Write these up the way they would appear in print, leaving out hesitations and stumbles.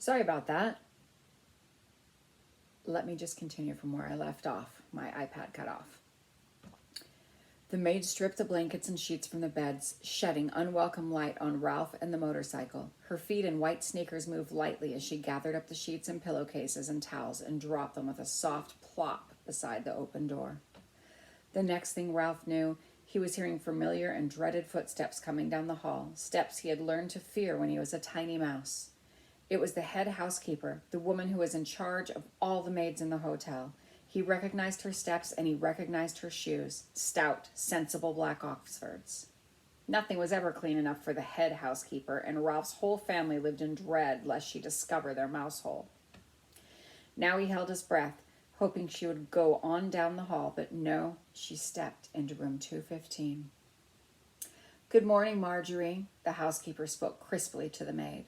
Sorry about that. Let me just continue from where I left off. My iPad cut off. The maid stripped the blankets and sheets from the beds, shedding unwelcome light on Ralph and the motorcycle. Her feet in white sneakers moved lightly as she gathered up the sheets and pillowcases and towels and dropped them with a soft plop beside the open door. The next thing Ralph knew, he was hearing familiar and dreaded footsteps coming down the hall, steps he had learned to fear when he was a tiny mouse. It was the head housekeeper, the woman who was in charge of all the maids in the hotel. He recognized her steps and he recognized her shoes, stout, sensible black Oxfords. Nothing was ever clean enough for the head housekeeper, and Ralph's whole family lived in dread lest she discover their mouse hole. Now he held his breath, hoping she would go on down the hall, but no, she stepped into room 215. "Good morning, Marjorie," the housekeeper spoke crisply to the maid.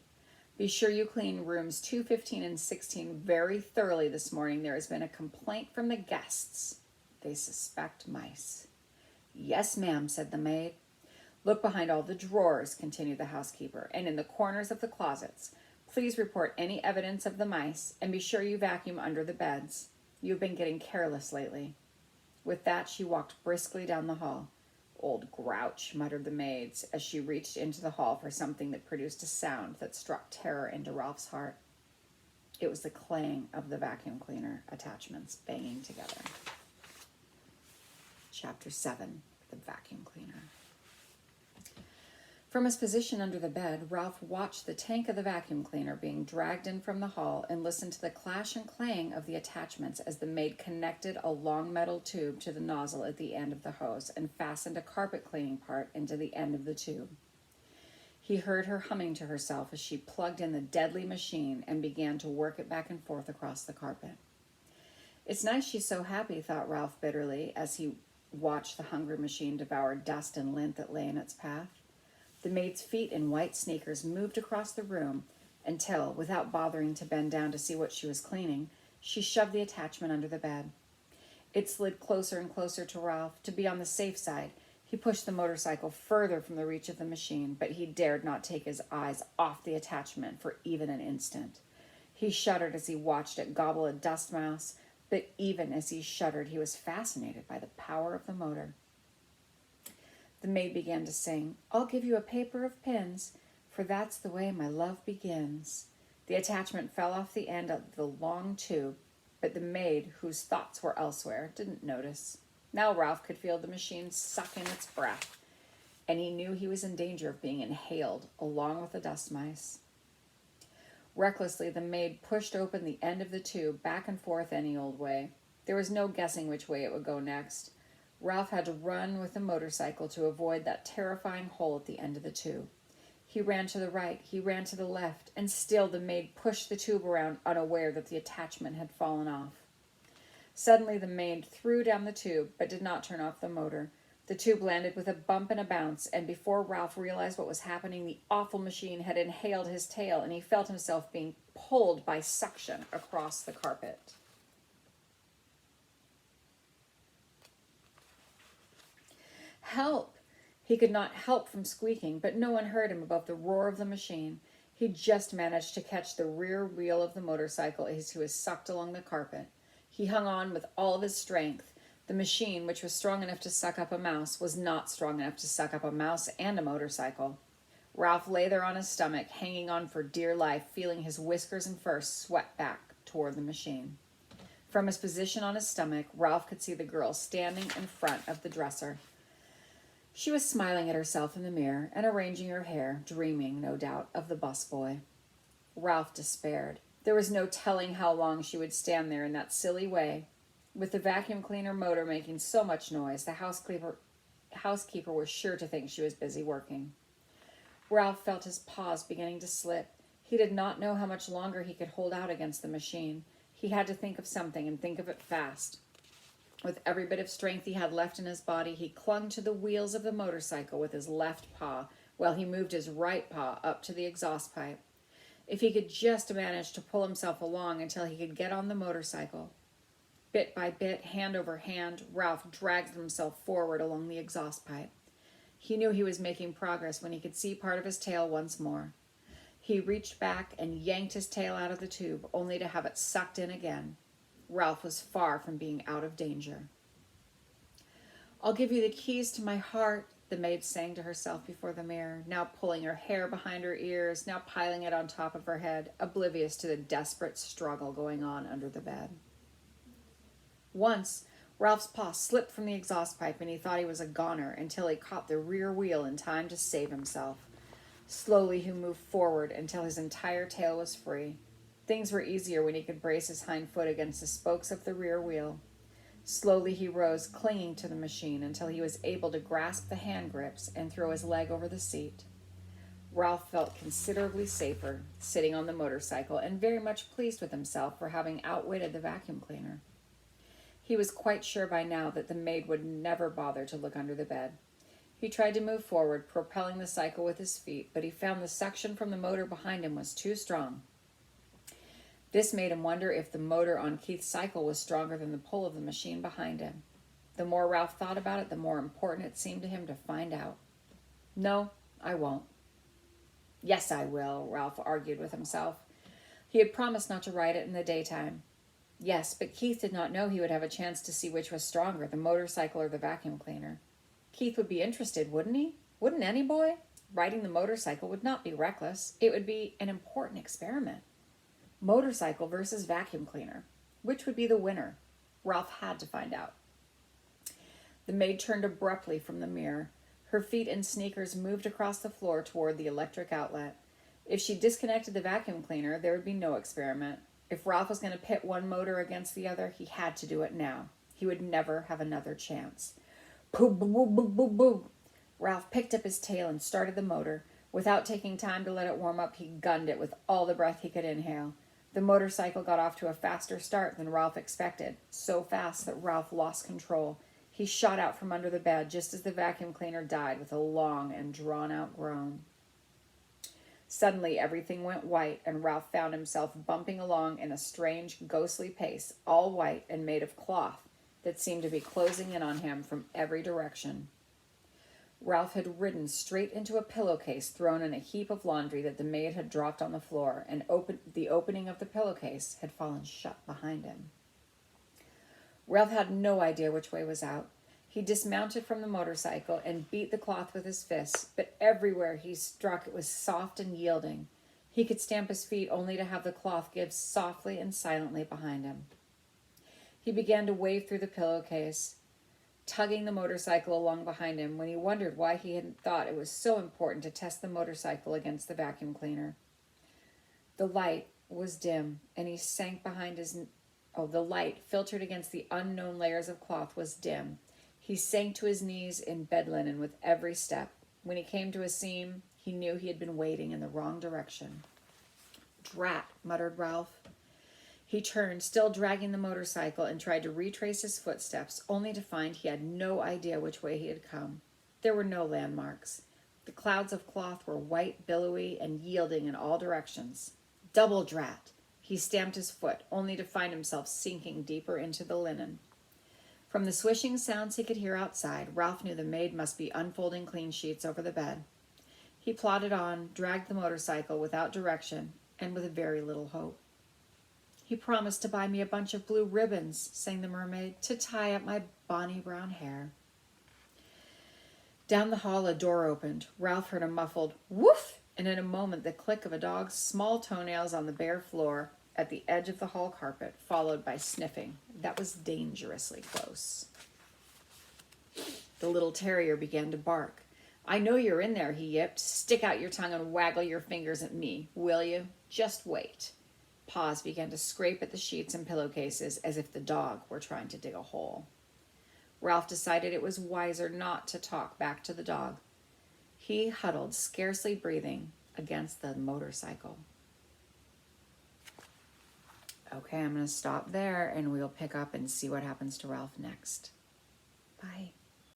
"Be sure you clean rooms 215 and 16 very thoroughly this morning. There has been a complaint from the guests. They suspect mice." "Yes, ma'am," said the maid. "Look behind all the drawers," continued the housekeeper, "and in the corners of the closets. Please report any evidence of the mice, and be sure you vacuum under the beds. You've been getting careless lately." With that, she walked briskly down the hall. "Old grouch," muttered the maids as she reached into the hall for something that produced a sound that struck terror into Ralph's heart. It was the clang of the vacuum cleaner attachments banging together. Chapter 7, The Vacuum Cleaner. From his position under the bed, Ralph watched the tank of the vacuum cleaner being dragged in from the hall and listened to the clash and clang of the attachments as the maid connected a long metal tube to the nozzle at the end of the hose and fastened a carpet cleaning part into the end of the tube. He heard her humming to herself as she plugged in the deadly machine and began to work it back and forth across the carpet. "It's nice she's so happy," thought Ralph bitterly as he watched the hungry machine devour dust and lint that lay in its path. The maid's feet in white sneakers moved across the room until, without bothering to bend down to see what she was cleaning, she shoved the attachment under the bed. It slid closer and closer to Ralph. To be on the safe side, he pushed the motorcycle further from the reach of the machine, but he dared not take his eyes off the attachment for even an instant. He shuddered as he watched it gobble a dust mouse, but even as he shuddered, he was fascinated by the power of the motor. The maid began to sing, "I'll give you a paper of pins, for that's the way my love begins." The attachment fell off the end of the long tube, but the maid, whose thoughts were elsewhere, didn't notice. Now Ralph could feel the machine suck in its breath, and he knew he was in danger of being inhaled along with the dust mice. Recklessly, the maid pushed open the end of the tube back and forth any old way. There was no guessing which way it would go next. Ralph had to run with the motorcycle to avoid that terrifying hole at the end of the tube. He ran to the right, he ran to the left, and still the maid pushed the tube around, unaware that the attachment had fallen off. Suddenly the maid threw down the tube, but did not turn off the motor. The tube landed with a bump and a bounce, and before Ralph realized what was happening, the awful machine had inhaled his tail, and he felt himself being pulled by suction across the carpet. "Help!" He could not help from squeaking, but no one heard him above the roar of the machine. He just managed to catch the rear wheel of the motorcycle as he was sucked along the carpet. He hung on with all of his strength. The machine, which was strong enough to suck up a mouse, was not strong enough to suck up a mouse and a motorcycle. Ralph lay there on his stomach, hanging on for dear life, feeling his whiskers and fur swept back toward the machine. From his position on his stomach, Ralph could see the girl standing in front of the dresser. She was smiling at herself in the mirror and arranging her hair, dreaming, no doubt, of the busboy. Ralph despaired. There was no telling how long she would stand there in that silly way. With the vacuum cleaner motor making so much noise, the housekeeper was sure to think she was busy working. Ralph felt his paws beginning to slip. He did not know how much longer he could hold out against the machine. He had to think of something and think of it fast. With every bit of strength he had left in his body, he clung to the wheels of the motorcycle with his left paw while he moved his right paw up to the exhaust pipe. If he could just manage to pull himself along until he could get on the motorcycle. Bit by bit, hand over hand, Ralph dragged himself forward along the exhaust pipe. He knew he was making progress when he could see part of his tail once more. He reached back and yanked his tail out of the tube, only to have it sucked in again. Ralph was far from being out of danger. "I'll give you the keys to my heart," the maid sang to herself before the mirror, now pulling her hair behind her ears, now piling it on top of her head, oblivious to the desperate struggle going on under the bed. Once, Ralph's paw slipped from the exhaust pipe and he thought he was a goner until he caught the rear wheel in time to save himself. Slowly he moved forward until his entire tail was free. Things were easier when he could brace his hind foot against the spokes of the rear wheel. Slowly he rose, clinging to the machine until he was able to grasp the hand grips and throw his leg over the seat. Ralph felt considerably safer sitting on the motorcycle and very much pleased with himself for having outwitted the vacuum cleaner. He was quite sure by now that the maid would never bother to look under the bed. He tried to move forward, propelling the cycle with his feet, but he found the suction from the motor behind him was too strong. This made him wonder if the motor on Keith's cycle was stronger than the pull of the machine behind him. The more Ralph thought about it, the more important it seemed to him to find out. "No, I won't." "Yes, I will," Ralph argued with himself. He had promised not to ride it in the daytime. Yes, but Keith did not know he would have a chance to see which was stronger, the motorcycle or the vacuum cleaner. Keith would be interested, wouldn't he? Wouldn't any boy? Riding the motorcycle would not be reckless. It would be an important experiment. Motorcycle versus vacuum cleaner. Which would be the winner? Ralph had to find out. The maid turned abruptly from the mirror. Her feet in sneakers moved across the floor toward the electric outlet. If she disconnected the vacuum cleaner, there would be no experiment. If Ralph was going to pit one motor against the other, he had to do it now. He would never have another chance. Pooh, boo, boo, boo, boo, boo. Ralph picked up his tail and started the motor. Without taking time to let it warm up, he gunned it with all the breath he could inhale. The motorcycle got off to a faster start than Ralph expected, so fast that Ralph lost control. He shot out from under the bed just as the vacuum cleaner died with a long and drawn-out groan. Suddenly, everything went white, and Ralph found himself bumping along in a strange, ghostly pace, all white and made of cloth that seemed to be closing in on him from every direction. Ralph had ridden straight into a pillowcase thrown in a heap of laundry that the maid had dropped on the floor, and the opening of the pillowcase had fallen shut behind him. Ralph had no idea which way was out. He dismounted from the motorcycle and beat the cloth with his fists, but everywhere he struck it was soft and yielding. He could stamp his feet only to have the cloth give softly and silently behind him. He began to wave through the pillowcase, tugging the motorcycle along behind him when he wondered why he hadn't thought it was so important to test the motorcycle against the vacuum cleaner. The light was dim, and he sank behind the light filtered against the unknown layers of cloth was dim. He sank to his knees in bed linen with every step. When he came to a seam, he knew he had been wading in the wrong direction. "Drat," muttered Ralph. He turned, still dragging the motorcycle, and tried to retrace his footsteps, only to find he had no idea which way he had come. There were no landmarks. The clouds of cloth were white, billowy, and yielding in all directions. Double drat! He stamped his foot, only to find himself sinking deeper into the linen. From the swishing sounds he could hear outside, Ralph knew the maid must be unfolding clean sheets over the bed. He plodded on, dragged the motorcycle without direction, and with very little hope. "He promised to buy me a bunch of blue ribbons," sang the mermaid, "to tie up my bonny brown hair." Down the hall a door opened. Ralph heard a muffled woof, and in a moment the click of a dog's small toenails on the bare floor at the edge of the hall carpet, followed by sniffing. That was dangerously close. The little terrier began to bark. "I know you're in there," he yipped. "Stick out your tongue and waggle your fingers at me, will you? Just wait." Paws began to scrape at the sheets and pillowcases as if the dog were trying to dig a hole. Ralph decided it was wiser not to talk back to the dog. He huddled, scarcely breathing, against the motorcycle. Okay, I'm going to stop there and we'll pick up and see what happens to Ralph next. Bye.